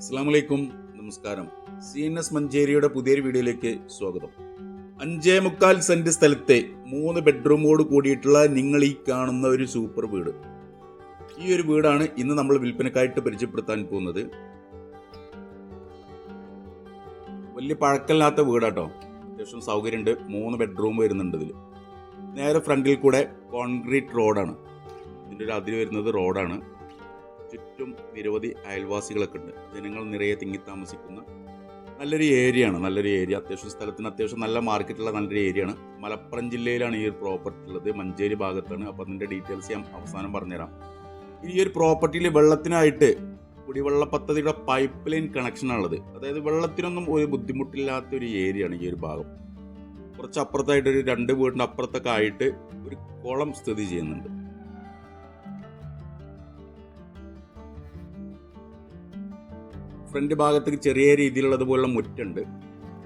അസ്സലാമലൈക്കും, നമസ്കാരം. CNS മഞ്ചേരിയുടെ പുതിയൊരു വീഡിയോയിലേക്ക് സ്വാഗതം. 5.25 സെന്റ് സ്ഥലത്തെ 3 ബെഡ്റൂമോട് കൂടിയിട്ടുള്ള നിങ്ങൾ ഈ കാണുന്ന ഒരു സൂപ്പർ വീട്. ഈ ഒരു വീടാണ് ഇന്ന് നമ്മൾ വിൽപ്പനക്കായിട്ട് പരിചയപ്പെടുത്താൻ പോകുന്നത്. വലിയ പഴക്കമില്ലാത്ത വീടാട്ടോ. അത്യാവശ്യം സൗകര്യമുണ്ട്. 3 ബെഡ്റൂം വരുന്നുണ്ട് ഇതിൽ. നേരെ ഫ്രണ്ടിൽ കൂടെ കോൺക്രീറ്റ് റോഡാണ്. ഇതിൻ്റെ ഒരു അതിര് വരുന്നത് റോഡാണ്. ചുറ്റും നിരവധി അയൽവാസികളൊക്കെ ഉണ്ട്. ജനങ്ങൾ നിറയെ തിങ്ങി താമസിക്കുന്ന നല്ലൊരു ഏരിയ. സ്ഥലത്തിന് അത്യാവശ്യം നല്ല മാർക്കറ്റുള്ള നല്ലൊരു ഏരിയയാണ്. മലപ്പുറം ജില്ലയിലാണ് ഈ ഒരു പ്രോപ്പർട്ടി ഉള്ളത്. മഞ്ചേരി ഭാഗത്താണ്. അപ്പോൾ അതിൻ്റെ ഡീറ്റെയിൽസ് ഞാൻ അവസാനം പറഞ്ഞുതരാം. ഈ ഒരു പ്രോപ്പർട്ടിയിൽ വെള്ളത്തിനായിട്ട് കുടിവെള്ള പദ്ധതിയുടെ പൈപ്പ് ലൈൻ കണക്ഷനാണുള്ളത്. അതായത് വെള്ളത്തിനൊന്നും ഒരു ബുദ്ധിമുട്ടില്ലാത്ത ഒരു ഏരിയയാണ് ഈ ഒരു ഭാഗം. കുറച്ച് അപ്പുറത്തായിട്ട് ഒരു 2 വീടിൻ്റെ അപ്പുറത്തൊക്കെ ആയിട്ട് ഒരു കുളം സ്ഥിതി ചെയ്യുന്നുണ്ട്. ഫ്രണ്ട് ഭാഗത്തേക്ക് ചെറിയ രീതിയിലുള്ളതുപോലുള്ള മുറ്റുണ്ട്.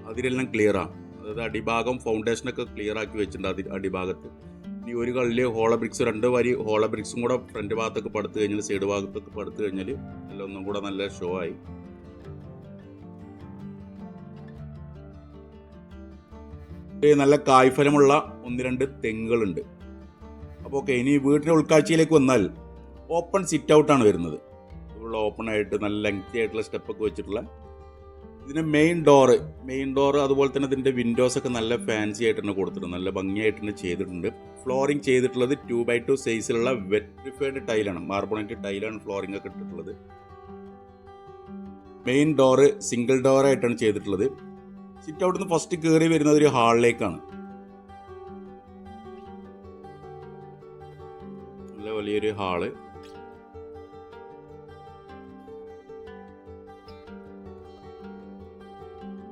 അതിലെല്ലാം ക്ലിയറാണ്. അതായത് അടിഭാഗം ഫൗണ്ടേഷനൊക്കെ ക്ലിയർ ആക്കി വെച്ചിട്ടുണ്ട്. അടിഭാഗത്ത് ഇനി ഒരു കല്ല് ഹോളോ ബ്രിക്സ് 2 വരി ഹോളോ ബ്രിക്സും കൂടെ ഫ്രണ്ട് ഭാഗത്തൊക്കെ പടുത്തു കഴിഞ്ഞാൽ സൈഡ് ഭാഗത്തൊക്കെ പടുത്തു കഴിഞ്ഞാൽ എല്ലാം ഒന്നും കൂടെ നല്ല ഷോ ആയി. നല്ല കായ്ഫലമുള്ള 1-2 തെങ്ങുകളുണ്ട്. അപ്പോൾ ഓക്കെ, ഇനി വീട്ടിലെ ഉൾക്കാഴ്ചയിലേക്ക് വന്നാൽ ഓപ്പൺ സിറ്റ് ഔട്ടാണ് വരുന്നത്. ഓപ്പൺ ആയിട്ട് നല്ല ലെങ്തി ആയിട്ടുള്ള സ്റ്റെപ്പൊക്കെ വെച്ചിട്ടുള്ള ഇതിന് മെയിൻ ഡോറ് അതുപോലെ തന്നെ ഇതിൻ്റെ വിൻഡോസൊക്കെ നല്ല ഫാൻസി ആയിട്ട് തന്നെ കൊടുത്തിട്ടുണ്ട്. നല്ല ഭംഗിയായിട്ട് തന്നെ ചെയ്തിട്ടുണ്ട്. ഫ്ലോറിങ് ചെയ്തിട്ടുള്ളത് 2x2 സൈസിലുള്ള വെട്രിഫൈഡ് ടൈലാണ്. മാർബോണൈറ്റ് ടൈലാണ് ഫ്ലോറിംഗ് ഒക്കെ ഇട്ടിട്ടുള്ളത്. മെയിൻ ഡോറ് സിംഗിൾ ഡോറായിട്ടാണ് ചെയ്തിട്ടുള്ളത്. സിറ്റ് ഔട്ടിൽ നിന്ന് ഫസ്റ്റ് കയറി വരുന്നത് ഒരു ഹാളിലേക്കാണ്. നല്ല വലിയൊരു ഹാള്.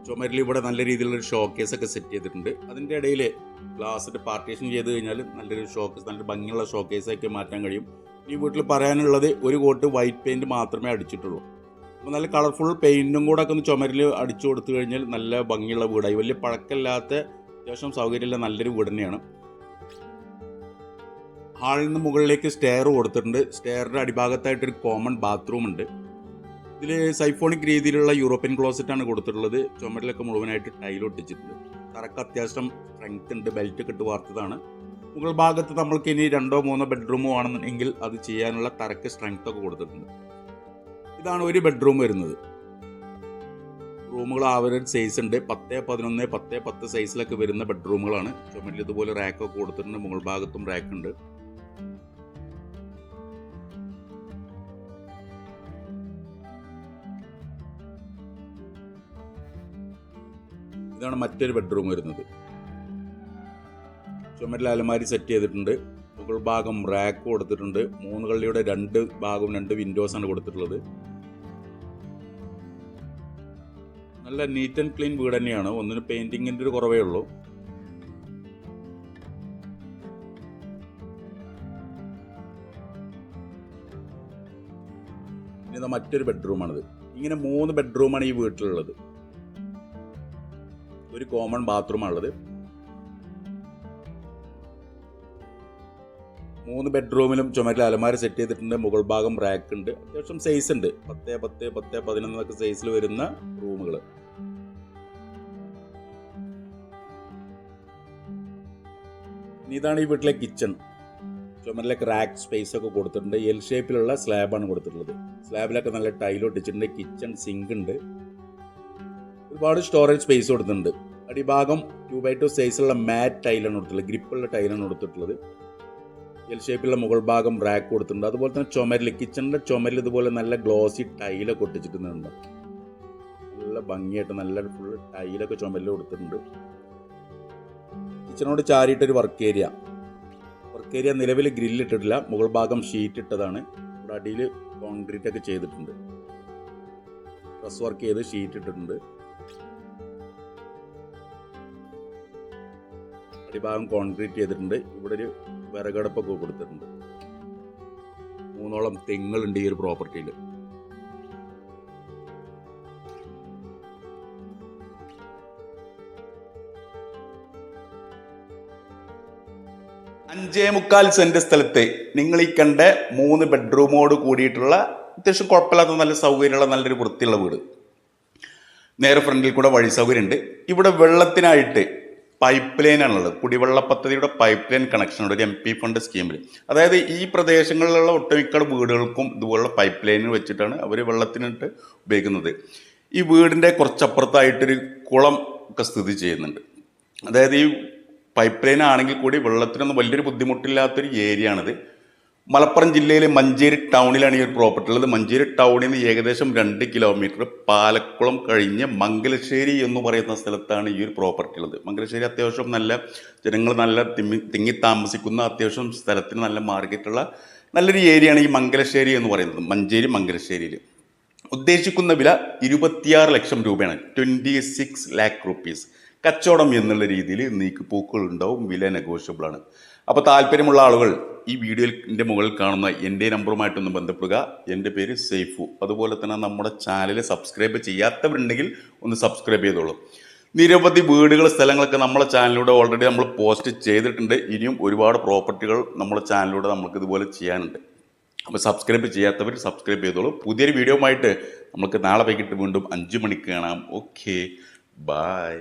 ചുമരിൽ ഇവിടെ നല്ല രീതിയിലുള്ളൊരു ഷോക്കേസ് ഒക്കെ സെറ്റ് ചെയ്തിട്ടുണ്ട്. അതിൻ്റെ ഇടയിൽ ഗ്ലാസ്സിൻ്റെ പാർട്ടീഷൻ ചെയ്ത് കഴിഞ്ഞാൽ നല്ലൊരു ഷോക്കേസ്, നല്ല ഭംഗിയുള്ള ഷോക്കേസൊക്കെ മാറ്റാൻ കഴിയും. ഈ വീട്ടിൽ പറയാനുള്ളത് ഒരു കോട്ട് വൈറ്റ് പെയിൻറ്റ് മാത്രമേ അടിച്ചിട്ടുള്ളൂ. അപ്പോൾ നല്ല കളർഫുൾ പെയിൻറ്റും കൂടെ ഒക്കെ ഒന്ന് ചുമരിൽ അടിച്ചു കൊടുത്തു കഴിഞ്ഞാൽ നല്ല ഭംഗിയുള്ള വീടായി. വലിയ പഴക്കമില്ലാത്ത അത്യാവശ്യം സൗകര്യമുള്ള നല്ലൊരു വീട് തന്നെയാണ്. ഹാളിൽ നിന്ന് മുകളിലേക്ക് സ്റ്റെയർ കൊടുത്തിട്ടുണ്ട്. സ്റ്റെയറിൻ്റെ അടിഭാഗത്തായിട്ടൊരു കോമൺ ബാത്റൂം ഉണ്ട്. ഇതിൽ സൈഫോണിക് രീതിയിലുള്ള യൂറോപ്യൻ ക്ലോസറ്റാണ് കൊടുത്തിട്ടുള്ളത്. ചുമരിലൊക്കെ മുഴുവനായിട്ട് ടൈൽ ഒട്ടിച്ചിട്ടുണ്ട്. തറക്ക് അത്യാവശ്യം സ്ട്രെങ്ത് ഉണ്ട്. ബെൽറ്റ് ഒക്കെ ഇട്ട് വാർത്തതാണ്. മുകൾ ഭാഗത്ത് നമ്മൾക്ക് ഇനി 2-3 ബെഡ്റൂമോ ആണെന്നുണ്ടെങ്കിൽ അത് ചെയ്യാനുള്ള തറക്ക് സ്ട്രെങ്ത് ഒക്കെ കൊടുത്തിട്ടുണ്ട്. ഇതാണ് ഒരു ബെഡ്റൂം വരുന്നത്. റൂമുകൾ ആവറേജ് സൈസ് ഉണ്ട്. 10-11, 10-10 സൈസിലൊക്കെ വരുന്ന ബെഡ്റൂമുകളാണ്. ചുമരിൽ ഇതുപോലെ റാക്കൊക്കെ കൊടുത്തിട്ടുണ്ട്. മുകൾ ഭാഗത്തും റാക്ക് ഉണ്ട്. ഇതാണ് മറ്റൊരു ബെഡ്റൂം വരുന്നത്. ചുമരിൽ അലമാരി സെറ്റ് ചെയ്തിട്ടുണ്ട്. മുകൾ ഭാഗം റാക്ക് കൊടുത്തിട്ടുണ്ട്. 3 കള്ളിയുടെ 2 ഭാഗവും 2 വിൻഡോസാണ് കൊടുത്തിട്ടുള്ളത്. നല്ല നീറ്റ് ആൻഡ് ക്ലീൻ വീട് തന്നെയാണ്. ഒന്നിന് പെയിന്റിങ്ങിൻ്റെ ഒരു കുറവേ ഉള്ളൂ. ഇനി മറ്റൊരു ബെഡ്റൂമാണിത്. ഇങ്ങനെ 3 ബെഡ്റൂമാണ് ഈ വീട്ടിലുള്ളത്. ഒരു കോമൺ ബാത്റൂമാണുള്ളത്. 3 ബെഡ്റൂമിലും ചുമരിൽ അലമാര സെറ്റ് ചെയ്തിട്ടുണ്ട്. മുകൾ ഭാഗം റാക്ക് ഉണ്ട്. അത്യാവശ്യം സൈസ് ഉണ്ട്. 10-10, 10-11 സൈസിൽ വരുന്ന റൂമുകൾ. ഇതാണ് ഈ വീട്ടിലെ കിച്ചൺ. ചുമരിലൊക്കെ റാക്ക് സ്പേസ് ഒക്കെ കൊടുത്തിട്ടുണ്ട്. എൽ ഷേപ്പിലുള്ള സ്ലാബാണ് കൊടുത്തിട്ടുള്ളത്. സ്ലാബിലൊക്കെ നല്ല ടൈൽ ഒട്ടിച്ചിട്ടുണ്ട്. കിച്ചൺ സിങ്ക് ഉണ്ട്. ഒരുപാട് സ്റ്റോറേജ് സ്പേസ് കൊടുത്തിട്ടുണ്ട്. അടിഭാഗം 2x2 സൈസുള്ള മാറ്റ് ടൈലാണ് കൊടുത്തിട്ടുള്ളത്. ഗ്രിപ്പുള്ള ടൈലാണ് കൊടുത്തിട്ടുള്ളത്. എൽ ഷേപ്പിലുള്ള മുകൾ ഭാഗം റാക്ക് കൊടുത്തിട്ടുണ്ട്. അതുപോലെ തന്നെ ചുമരിൽ, കിച്ചണിൻ്റെ ചുമരിൽ ഇതുപോലെ നല്ല ഗ്ലോസി ടൈലൊക്കെ ഒട്ടിച്ചിട്ടുണ്ട്. നല്ല ഭംഗിയായിട്ട് നല്ല ഫുള്ള് ടൈലൊക്കെ ചുമരിൽ കൊടുത്തിട്ടുണ്ട്. കിച്ചണോട് ചാരിയിട്ടൊരു വർക്ക് ഏരിയ നിലവിൽ ഗ്രില്ലിട്ടിട്ടില്ല. മുകൾ ഭാഗം ഷീറ്റ് ഇട്ടതാണ്. ഇവിടെ അടിയിൽ കോൺക്രീറ്റ് ഒക്കെ ചെയ്തിട്ടുണ്ട്. ഡ്രസ് വർക്ക് ചെയ്ത് ഷീറ്റ് ഇട്ടിട്ടുണ്ട്. അടിഭാഗം കോൺക്രീറ്റ് ചെയ്തിട്ടുണ്ട്. ഇവിടെ ഒരു വിറകടുപ്പൊക്കെ കൊടുത്തിട്ടുണ്ട്. 3ഓളം തെങ്ങുകളുണ്ട് ഈ ഒരു പ്രോപ്പർട്ടിയിൽ. അഞ്ചേ മുക്കാൽ സെന്റ് സ്ഥലത്ത് നിങ്ങൾ ഈ കണ്ട 3 ബെഡ്റൂമോട് കൂടിയിട്ടുള്ള അത്യാവശ്യം കുഴപ്പമില്ലാത്ത നല്ല സൗകര്യമുള്ള നല്ലൊരു വൃത്തിയുള്ള വീട്. നേരെ ഫ്രണ്ടിൽ കൂടെ വഴി സൗകര്യമുണ്ട്. ഇവിടെ വെള്ളത്തിനായിട്ട് പൈപ്പ് ലൈനാണുള്ളത്. കുടിവെള്ള പദ്ധതിയുടെ പൈപ്പ് ലൈൻ കണക്ഷനുണ്ട് ഒരു MP ഫണ്ട് സ്കീമിൽ. അതായത് ഈ പ്രദേശങ്ങളിലുള്ള ഒട്ടുമിക്ക വീടുകൾക്കും ഇതുപോലുള്ള പൈപ്പ് ലൈൻ വെച്ചിട്ടാണ് അവർ വെള്ളത്തിനിട്ട് ഉപയോഗിക്കുന്നത്. ഈ വീടിൻ്റെ കുറച്ചപ്പുറത്തായിട്ടൊരു കുളം ഒക്കെ സ്ഥിതി ചെയ്യുന്നുണ്ട്. അതായത് ഈ പൈപ്പ് ലൈൻ ആണെങ്കിൽ കൂടി വെള്ളത്തിനൊന്നും വലിയൊരു ബുദ്ധിമുട്ടില്ലാത്തൊരു ഏരിയ ആണിത്. മലപ്പുറം ജില്ലയിലെ മഞ്ചേരി ടൗണിലാണ് ഈ ഒരു പ്രോപ്പർട്ടി ഉള്ളത്. മഞ്ചേരി ടൗണിൽ നിന്ന് ഏകദേശം 2 കിലോമീറ്റർ പാലക്കുളം കഴിഞ്ഞ് മംഗലശ്ശേരി എന്ന് പറയുന്ന സ്ഥലത്താണ് ഈ ഒരു പ്രോപ്പർട്ടി ഉള്ളത്. മംഗലശ്ശേരി അത്യാവശ്യം നല്ല ജനങ്ങൾ നല്ല തിങ്ങി താമസിക്കുന്ന അത്യാവശ്യം സ്ഥലത്തിന് നല്ല മാർക്കറ്റുള്ള നല്ലൊരു ഏരിയയാണ് ഈ മംഗലശ്ശേരി എന്ന് പറയുന്നത്. മംഗലശ്ശേരിയിൽ ഉദ്ദേശിക്കുന്ന വില 26 ലക്ഷം രൂപയാണ്. 26 lakh rupees. കച്ചവടം എന്നുള്ള രീതിയിൽ നീക്കുപോക്കുകൾ ഉണ്ടാവും. വില നെഗോഷ്യബിൾ ആണ്. അപ്പോൾ താല്പര്യമുള്ള ആളുകൾ ഈ വീഡിയോൻ്റെ മുകളിൽ കാണുന്ന എൻ്റെ നമ്പറുമായിട്ടൊന്ന് ബന്ധപ്പെടുക. എൻ്റെ പേര് സൈഫു. അതുപോലെ തന്നെ നമ്മുടെ ചാനൽ സബ്സ്ക്രൈബ് ചെയ്യാത്തവരുണ്ടെങ്കിൽ ഒന്ന് സബ്സ്ക്രൈബ് ചെയ്തോളൂ. നിരവധി വീടുകൾ സ്ഥലങ്ങളൊക്കെ നമ്മളെ ചാനലിലൂടെ ഓൾറെഡി നമ്മൾ പോസ്റ്റ് ചെയ്തിട്ടുണ്ട്. ഇനിയും ഒരുപാട് പ്രോപ്പർട്ടികൾ നമ്മുടെ ചാനലിലൂടെ നമുക്ക് ഇതുപോലെ ചെയ്യാനുണ്ട്. അപ്പോൾ സബ്സ്ക്രൈബ് ചെയ്യാത്തവർ സബ്സ്ക്രൈബ് ചെയ്തോളൂ. പുതിയൊരു വീഡിയോ ആയിട്ട് നമുക്ക് നാളെ വൈകിട്ട് വീണ്ടും 5 മണിക്ക് കാണാം. Okay, by.